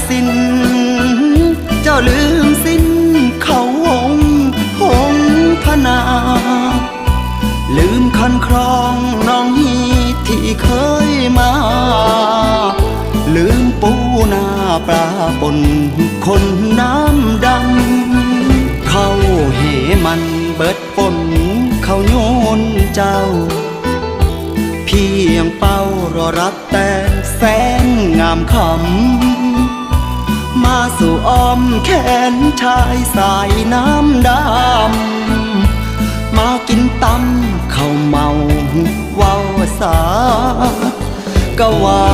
สิ้นเจ้าลืมสิ้นเขาวงหงพนา ลืมคันครองน้องฮีที่เคยมา ลืมปูนาปลาปนคนน้ำดำเข้าเหมันเบิดปนเขาโยนเจ้าเพียงเป้ารอรับแต่แสงงามคำมาสู่อ้อมแขนชายสายน้ำดำมากินตำข้าวเมาเว้าสาก็ว่า